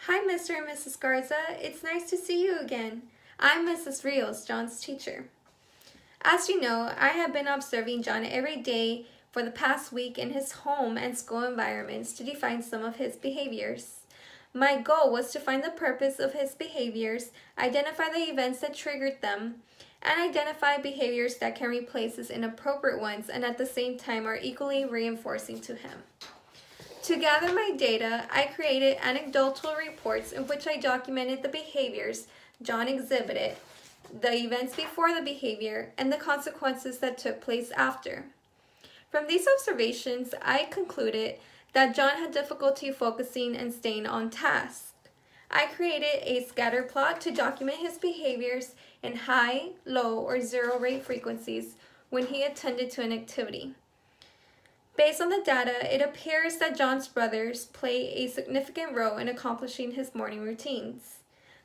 Hi, Mr. and Mrs. Garza. It's nice to see you again. I'm Mrs. Rios, John's teacher. As you know, I have been observing John every day for the past week in his home and school environments to define some of his behaviors. My goal was to find the purpose of his behaviors, identify the events that triggered them, and identify behaviors that can replace his inappropriate ones and at the same time are equally reinforcing to him. To gather my data, I created anecdotal reports in which I documented the behaviors John exhibited, the events before the behavior, and the consequences that took place after. From these observations, I concluded that John had difficulty focusing and staying on task. I created a scatter plot to document his behaviors in high, low, or zero rate frequencies when he attended to an activity. Based on the data, it appears that John's brothers play a significant role in accomplishing his morning routines.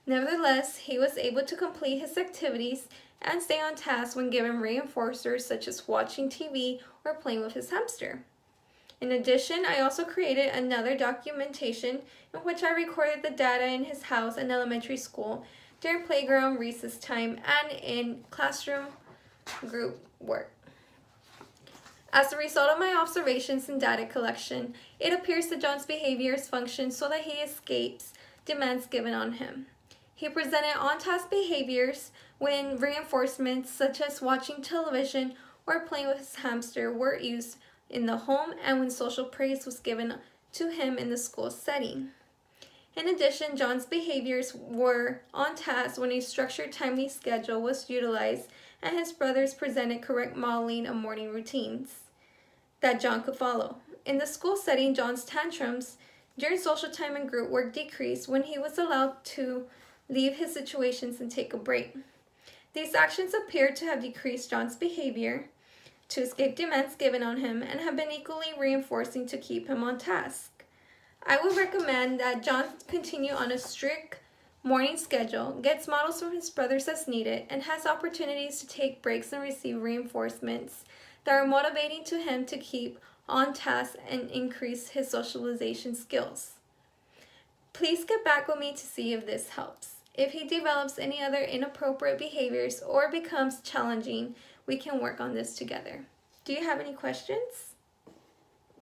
Nevertheless, he was able to complete his activities and stay on task when given reinforcers such as watching TV or playing with his hamster. In addition, I also created another documentation in which I recorded the data in his house and elementary school during playground recess time and in classroom group work. As a result of my observations and data collection, it appears that John's behaviors function so that he escapes demands given on him. He presented on-task behaviors when reinforcements such as watching television or playing with his hamster were used in the home and when social praise was given to him in the school setting. In addition, John's behaviors were on task when a structured timely schedule was utilized and his brothers presented correct modeling of morning routines that John could follow. In the school setting, John's tantrums during social time and group work decreased when he was allowed to leave his situations and take a break. These actions appear to have decreased John's behavior to escape demands given on him and have been equally reinforcing to keep him on task. I would recommend that John continue on a strict morning schedule, gets models from his brothers as needed, and has opportunities to take breaks and receive reinforcements that are motivating to him to keep on task and increase his socialization skills. Please get back with me to see if this helps. If he develops any other inappropriate behaviors or becomes challenging, we can work on this together. Do you have any questions?